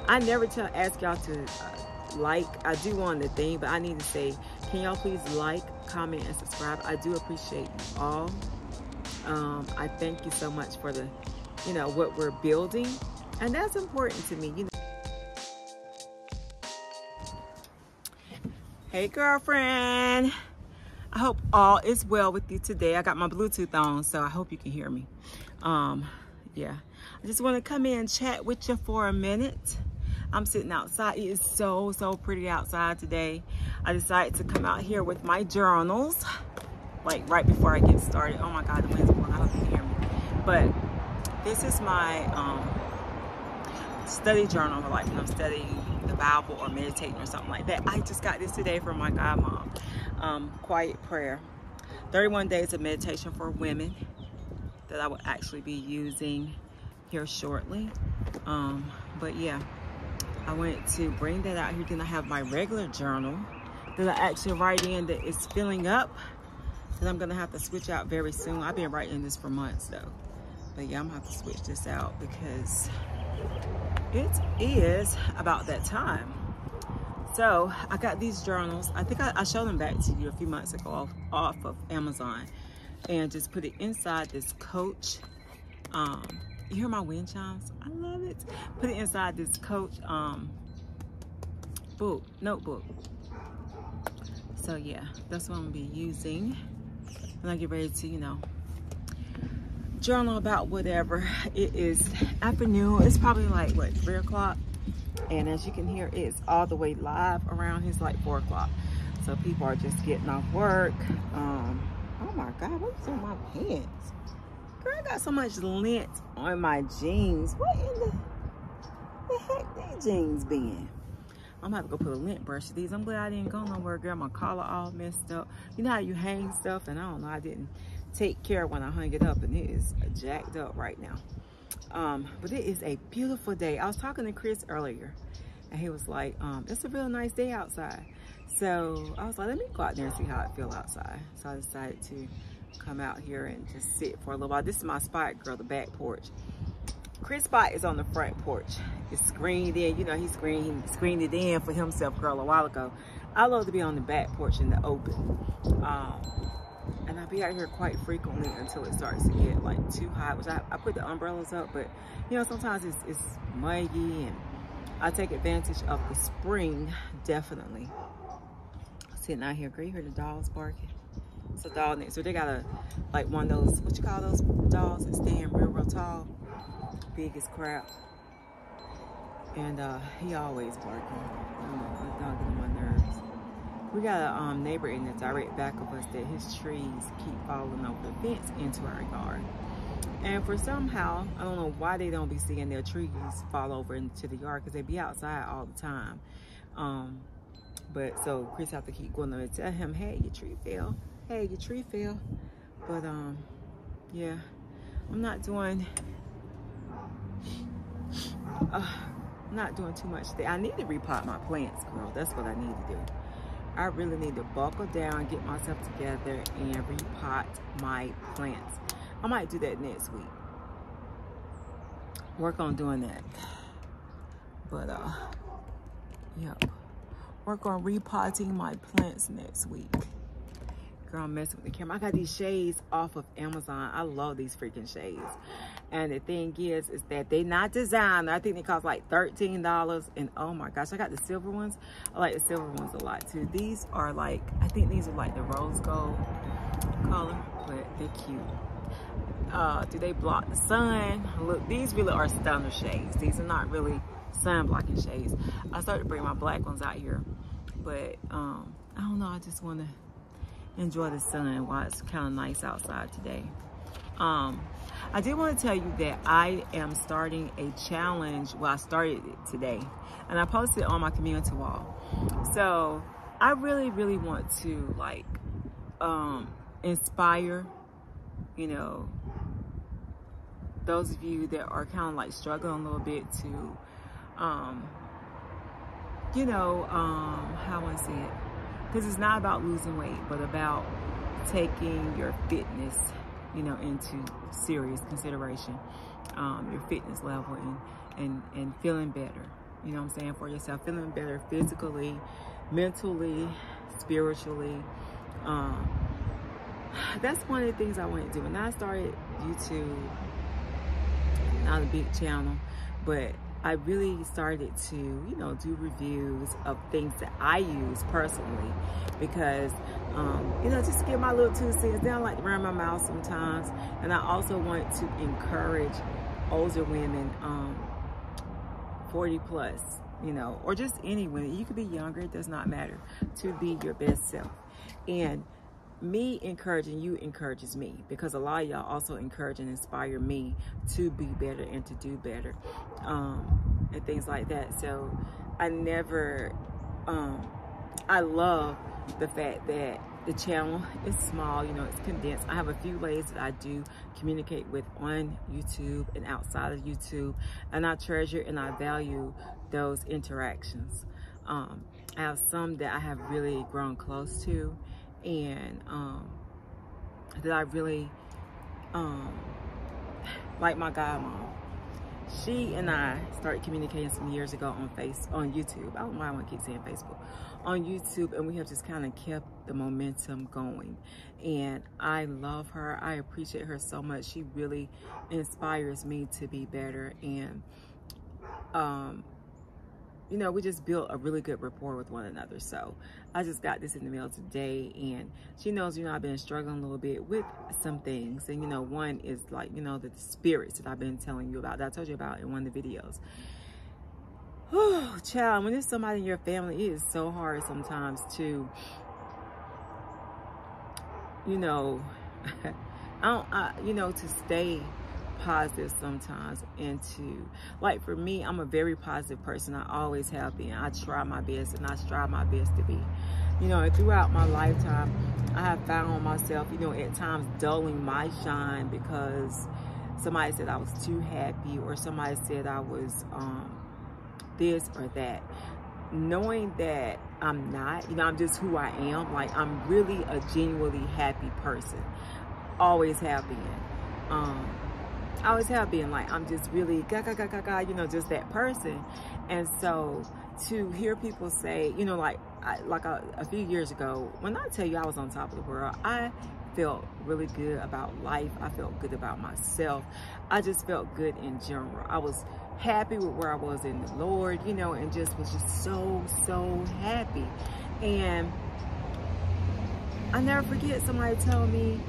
I never ask y'all to like. I do on the thing, but I need to say, can y'all please like, comment, and subscribe? I do appreciate you all. I thank you so much for the, you know, what we're building, and that's important to me. You know. Hey, girlfriend. I hope all is well with you today. I got my Bluetooth on, so I hope you can hear me. Yeah, I just want to come in and chat with you for a minute. I'm sitting outside. It is so pretty outside today. I decided to come out here with my journals, like right before I get started. Oh my God, the wind's blowing. I hope you can hear me. But this is my study journal, like when I'm studying the Bible or meditating or something like that. I just got this today from my godmom. Quiet prayer, 31 days of meditation for women, that I will actually be using here shortly. But yeah, I wanted to bring that out here. Then I have my regular journal that I actually write in that is filling up, that I'm gonna have to switch out very soon. I've been writing this for months though, but yeah, I'm gonna have to switch this out because it is about that time. So I got these journals. I think I showed them back to you a few months ago off of Amazon, and just put it inside this Coach. You hear my wind chimes? I love it. Put it inside this Coach notebook. So yeah, that's what I'm gonna be using when I get ready to, you know, journal about whatever. It is afternoon. It's probably like what, 3 o'clock. And as you can hear, it's all the way live around here. It's like 4 o'clock. So people are just getting off work. Oh my God, what's on my pants? Girl, I got so much lint on my jeans. What in the heck these jeans been? I'm gonna have to go put a lint brush to these. I'm glad I didn't go nowhere, girl. My collar all messed up. You know how you hang stuff, and I don't know, I didn't take care when I hung it up, and it is jacked up right now. But it is a beautiful day. I was talking to Chris earlier, and he was like, it's a real nice day outside. So I was like, let me go out there and see how it feels outside. So I decided to come out here and just sit for a little while. This is my spot, girl, the back porch. Chris' spot is on the front porch. It's screened in. You know, he screened it in for himself, girl, a while ago. I love to be on the back porch in the open. And I'll be out here quite frequently until it starts to get like too hot, which I put the umbrellas up, but you know, sometimes it's muggy, and I take advantage of the spring, definitely. Sitting out here, girl, you hear the dogs barking? It's a dog next door. They got a, like one of those, what you call those dogs that stand real tall, big as crap. And he always barking. I don't know, that dog getting on my nerves. We got a neighbor in the direct back of us that his trees keep falling over the fence into our yard. And for somehow, I don't know why they don't be seeing their trees fall over into the yard, because they be outside all the time. But so Chris have to keep going there and tell him, hey, your tree fell. Hey, your tree fell. But yeah, I'm not doing too much today. I need to repot my plants, girl. That's what I need to do. I really need to buckle down, get myself together, and repot my plants. I might do that next week. Work on doing that. But, yep. Work on repotting my plants next week. Girl, I'm messing with the camera. I got these shades off of Amazon. I love these freaking shades. And the thing is that they not designed. I think they cost like $13. And oh my gosh, I got the silver ones. I like the silver ones a lot too. These are like, I think these are like the rose gold color, but they're cute. Do they block the sun? Look, these really are stunner shades. These are not really sun blocking shades. I started to bring my black ones out here, but I don't know. I just want to enjoy the sun while it's kind of nice outside today. I did want to tell you that I am starting a challenge. Well, I started it today, and I posted it on my community wall. So I really want to like inspire, you know, those of you that are kind of like struggling a little bit to, you know, how I want to say it, because it's not about losing weight, but about taking your fitness, you know, into serious consideration, your fitness level, and feeling better, you know what I'm saying, for yourself, feeling better physically, mentally, spiritually. That's one of the things I wanted to do. When I started YouTube, not a big channel, but I really started to, you know, do reviews of things that I use personally, because, you know, just to get my little 2 cents. Then I like to run my mouth sometimes. And I also want to encourage older women, 40 plus, you know, or just any women. You could be younger, it does not matter, to be your best self. And me encouraging you encourages me, because a lot of y'all also encourage and inspire me to be better and to do better, and things like that. So I never, I love the fact that the channel is small, you know, it's condensed. I have a few ways that I do communicate with on YouTube and outside of YouTube, and I treasure and I value those interactions. I have some that I have really grown close to, and that I really like. My godmom, she and I started communicating some years ago on YouTube. I don't know why I want to keep saying Facebook. On YouTube, and we have just kind of kept the momentum going. And I love her. I appreciate her so much. She really inspires me to be better. And you know, we just built a really good rapport with one another. So I just got this in the mail today, and she knows, you know, I've been struggling a little bit with some things. And, you know, one is like, you know, the spirits that I've been telling you about, that I told you about in one of the videos. Oh, child, when there's somebody in your family, it is so hard sometimes to, you know, you know, to stay positive sometimes, and to, like, for me, I'm a very positive person. I always have been. I try my best, and I strive my best to be, you know. And throughout my lifetime, I have found myself, you know, at times dulling my shine because somebody said I was too happy, or somebody said I was this or that. Knowing that I'm not, you know, I'm just who I am. Like, I'm really a genuinely happy person. Always have been. I always have been. Like, I'm just really you know, just that person. And so to hear people say, you know, like a few years ago, when I tell you I was on top of the world, I felt really good about life. I felt good about myself. I just felt good in general. I was happy with where I was in the Lord, you know, and just was just so happy. And I never forget somebody telling me,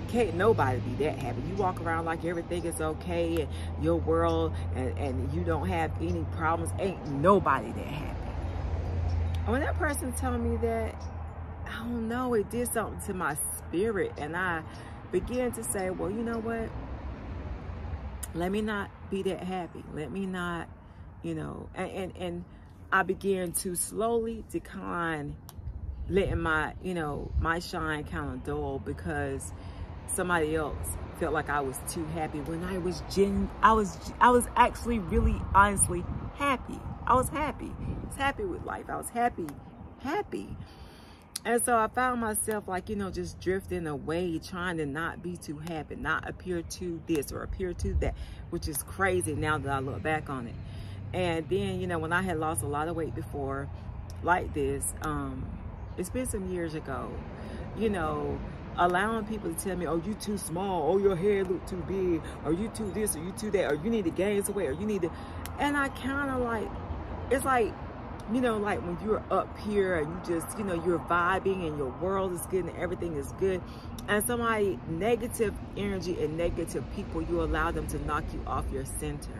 can't nobody be that happy. You walk around like everything is okay in your world, and you don't have any problems. Ain't nobody that happy. And when that person told me that, I don't know, it did something to my spirit. And I began to say, well, you know what? Let me not be that happy. Let me not, you know, and I began to slowly decline letting my, you know, my shine kind of dull, because somebody else felt like I was too happy when I was I was actually really honestly happy. I was happy. I was happy with life. I was happy. And so I found myself, like, you know, just drifting away, trying to not be too happy, not appear to this or appear to that, which is crazy now that I look back on it. And then, you know, when I had lost a lot of weight before, like this, it's been some years ago, you know, allowing people to tell me, oh, you too small, oh, your hair look too big, or you too this, or you too that, or you need to gain some weight, or you need to, and I kind of like, it's like, you know, like when you're up here and you just, you know, you're vibing and your world is good and everything is good, and somebody, negative energy and negative people, you allow them to knock you off your center.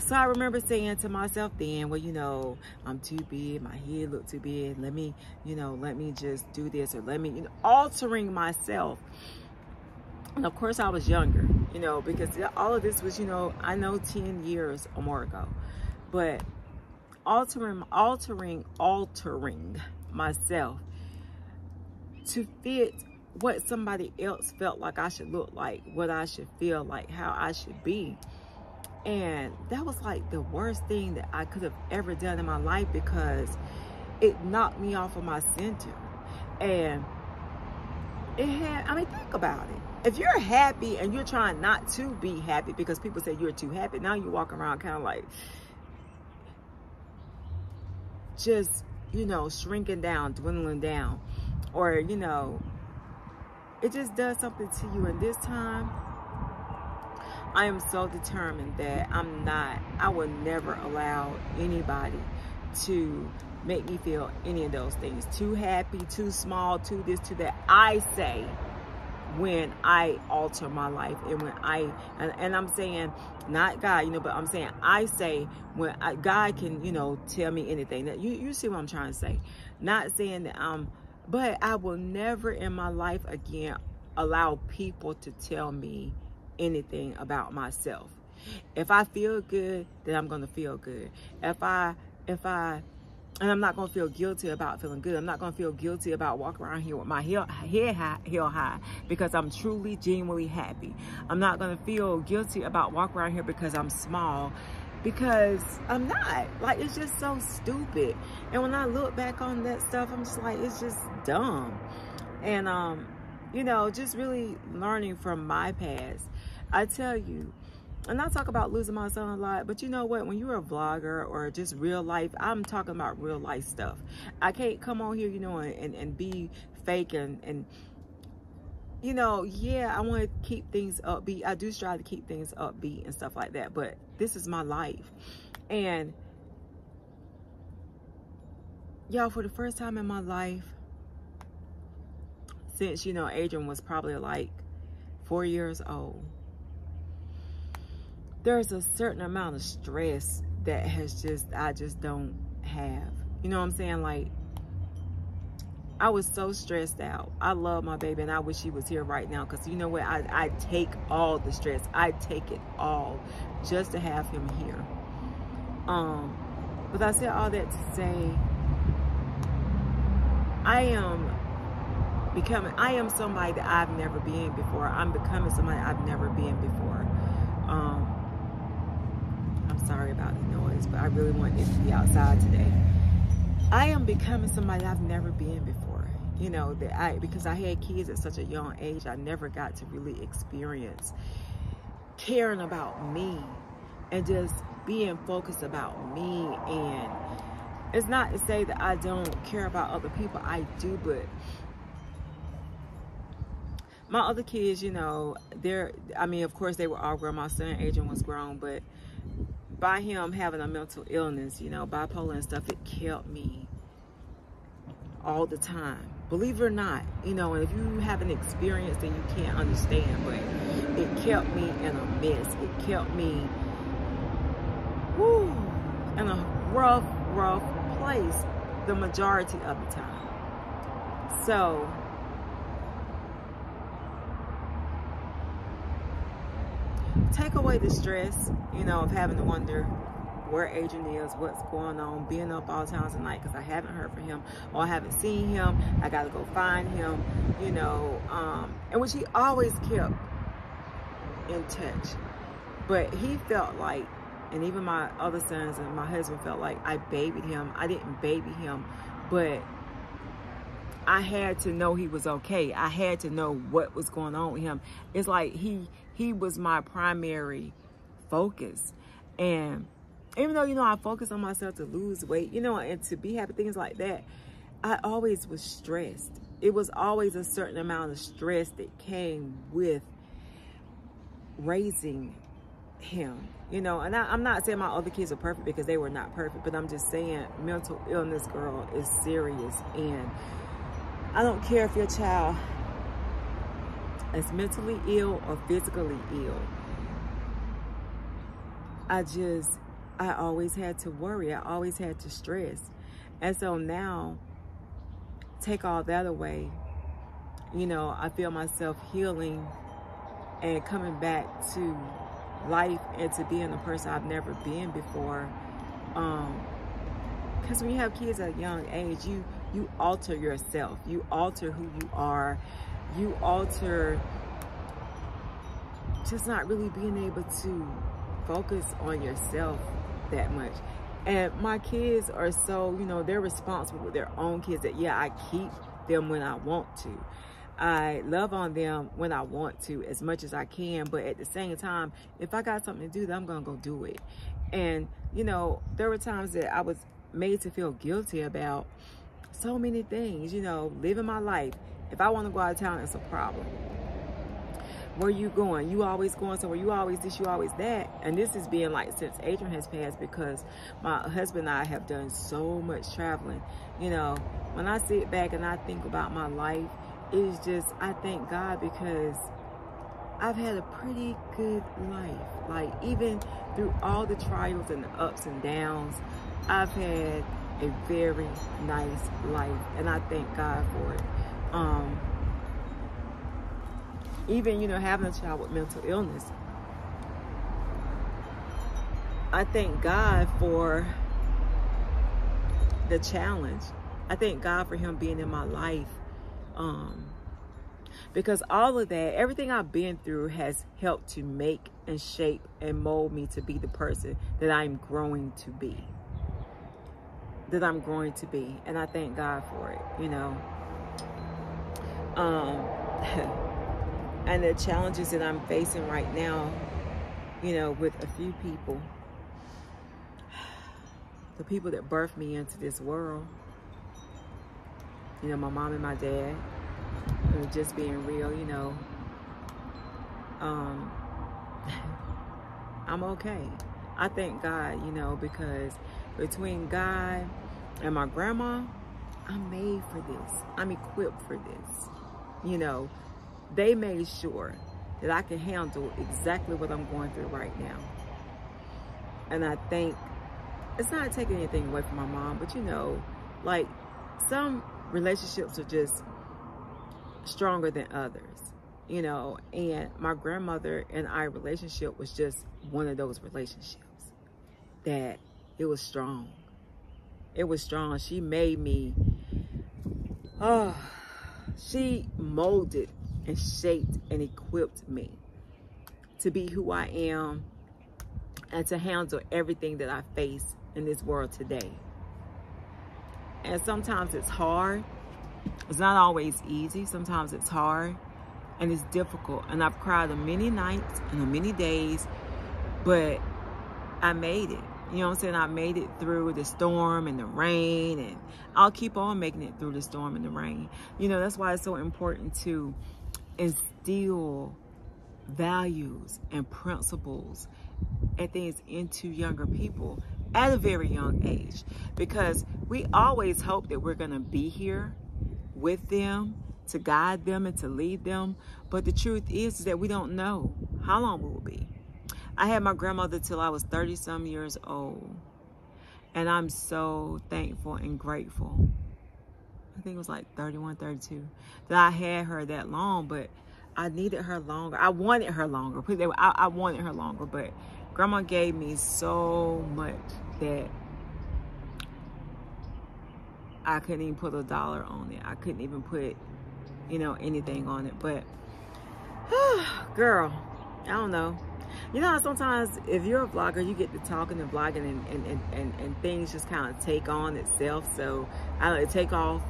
So I remember saying to myself then, well, you know, I'm too big, my head look too big, let me, you know, let me just do this, or let me, you know, altering myself. And of course I was younger, you know, because all of this was, you know, I know 10 years or more ago, but altering myself to fit what somebody else felt like I should look like, what I should feel like, how I should be. And that was like the worst thing that I could have ever done in my life, because it knocked me off of my center. And it had, I mean, think about it. If you're happy and you're trying not to be happy because people say you're too happy, now you walk around kind of like, just, you know, shrinking down, dwindling down, or, you know, it just does something to you. And this time, I am so determined that I will never allow anybody to make me feel any of those things. Too happy, too small, too this, too that. I say when I alter my life, and when and I'm saying not God, you know, but I'm saying I say when God can, you know, tell me anything. That you see what I'm trying to say. Not saying that but I will never in my life again allow people to tell me anything about myself. If I feel good, then I'm gonna feel good. And I'm not going to feel guilty about feeling good. I'm not going to feel guilty about walking around here with my head high because I'm truly, genuinely happy. I'm not going to feel guilty about walking around here because I'm small, because I'm not. Like, it's just so stupid. And when I look back on that stuff, I'm just like, it's just dumb. And, you know, just really learning from my past. I tell you, and I talk about losing my son a lot, but you know what? When you're a vlogger or just real life, I'm talking about real life stuff. I can't come on here, you know, and be fake and you know, yeah, I want to keep things upbeat. I do strive to keep things upbeat and stuff like that, but this is my life. And y'all, for the first time in my life, since, you know, Adrian was probably like 4 years old, there's a certain amount of stress that I just don't have. You know what I'm saying? Like, I was so stressed out. I love my baby, and I wish he was here right now, because you know what? I take all the stress. I take it all just to have him here. But I said all that to say, I am somebody that I've never been before. I'm becoming somebody I've never been before. I'm sorry about the noise, but I really wanted it to be outside today. I am becoming somebody I've never been before. You know, because I had kids at such a young age, I never got to really experience caring about me and just being focused about me. And it's not to say that I don't care about other people. I do, but my other kids, you know, I mean, of course, they were all grown. My son, Adrian, was grown, but by him having a mental illness, you know, bipolar and stuff, it kept me all the time. Believe it or not, you know, and if you haven't experienced, then you can't understand, but it kept me in a mess. It kept me, in a rough place the majority of the time. So, take away the stress, you know, of having to wonder where Adrian is, what's going on, being up all times of night because I haven't heard from him or I haven't seen him. I got to go find him, you know, and which he always kept in touch. But he felt like, and even my other sons and my husband felt like I babied him. I didn't baby him, but I had to know he was okay. I had to know what was going on with him. It's like he was my primary focus. And even though, you know, I focused on myself to lose weight, you know, and to be happy, things like that, I always was stressed. It was always a certain amount of stress that came with raising him, you know. And I'm not saying my other kids are perfect, because they were not perfect, but I'm just saying mental illness, girl, is serious. And I don't care if your child is mentally ill or physically ill. I always had to worry. I always had to stress. And so now, take all that away, you know, I feel myself healing and coming back to life and to being a person I've never been before. Because when you have kids at a young age, you alter yourself. You alter who you are. You alter just not really being able to focus on yourself that much. And my kids are so, you know, they're responsible with their own kids that, yeah, I keep them when I want to. I love on them when I want to, as much as I can. But at the same time, if I got something to do, then I'm going to go do it. And, you know, there were times that I was made to feel guilty about so many things, you know, living my life. If I want to go out of town, it's a problem. Where you going? You always going somewhere. You always this, you always that. And this is being like since Adrian has passed, because my husband and I have done so much traveling. You know, when I sit back and I think about my life, it's just, I thank God, because I've had a pretty good life. Like, even through all the trials and the ups and downs, I've had a very nice life, and I thank God for it. Even, you know, having a child with mental illness, I thank God for the challenge. I thank God for him being in my life, because all of that, everything I've been through has helped to make and shape and mold me to be the person that I'm growing to be. And I thank God for it, you know. And the challenges that I'm facing right now, you know, with a few people, the people that birthed me into this world, you know, my mom and my dad, and just being real, you know, I'm okay. I thank God, you know, because between God and my grandma, I'm made for this. I'm equipped for this. You know, they made sure that I can handle exactly what I'm going through right now. And I think, it's not taking anything away from my mom, but you know, like, some relationships are just stronger than others, you know, and my grandmother and I relationship was just one of those relationships that it was strong. It was strong. She made me, she molded and shaped and equipped me to be who I am and to handle everything that I face in this world today. And sometimes it's hard. It's not always easy. Sometimes it's hard and it's difficult. And I've cried on many nights and on many days, but I made it. You know what I'm saying? I made it through the storm and the rain, and I'll keep on making it through the storm and the rain. You know, that's why it's so important to instill values and principles and things into younger people at a very young age, because we always hope that we're going to be here with them to guide them and to lead them, but the truth is that we don't know how long we will be. I had my grandmother till I was 30-some years old, and I'm so thankful and grateful. I think it was like 31, 32, that I had her that long, but I needed her longer. I wanted her longer. I wanted her longer, but Grandma gave me so much that I couldn't even put a dollar on it. I couldn't even put, you know, anything on it. But, girl, I don't know. You know how sometimes if you're a vlogger, you get to talking and vlogging and things just kind of take on itself. So I let it take off.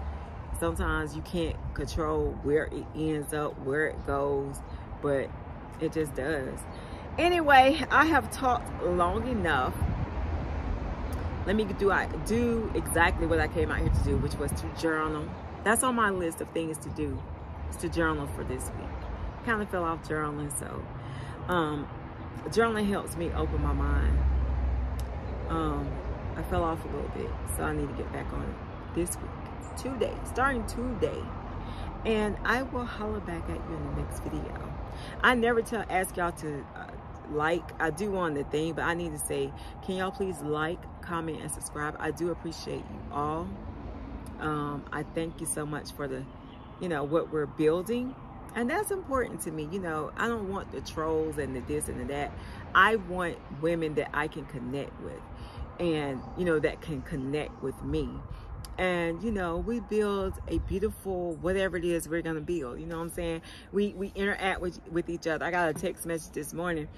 Sometimes you can't control where it ends up, where it goes, but it just does. Anyway, I have talked long enough. Let me do exactly what I came out here to do, which was to journal. That's on my list of things to do, is to journal for this week. Kind of fell off journaling, so journaling helps me open my mind. I fell off a little bit, so I need to get back on it this week. Today, starting today. And I will holler back at you in the next video. I never ask y'all to like. I do on the thing, but I need to say, can y'all please like, comment, and subscribe? I do appreciate you all. I thank you so much for the, you know, what we're building. And that's important to me. You know, I don't want the trolls and the this and the that. I want women that I can connect with, and, you know, that can connect with me. And, you know, we build a beautiful, whatever it is we're going to build. You know what I'm saying? We interact with each other. I got a text message this morning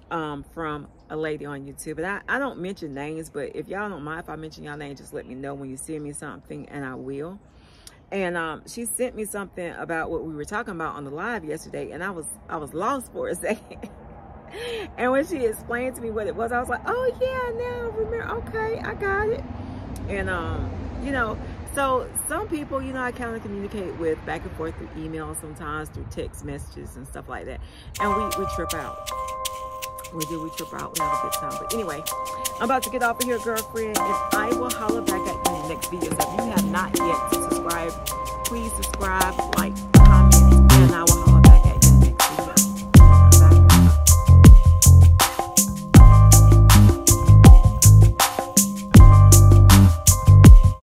from a lady on YouTube. And I don't mention names, but if y'all don't mind if I mention y'all name, just let me know when you send me something, and I will. And she sent me something about what we were talking about on the live yesterday, and I was lost for a second. And when she explained to me what it was, I was like, oh yeah, now I remember. Okay, I got it. And you know, so some people, you know, I kind of communicate with back and forth through email, sometimes through text messages and stuff like that, and we trip out. We trip out. We have a good time. But anyway, I'm about to get off of here, girlfriend, and I will holler back at you in the next video. So if you have not yet subscribed, please subscribe, like, comment, and I will holler.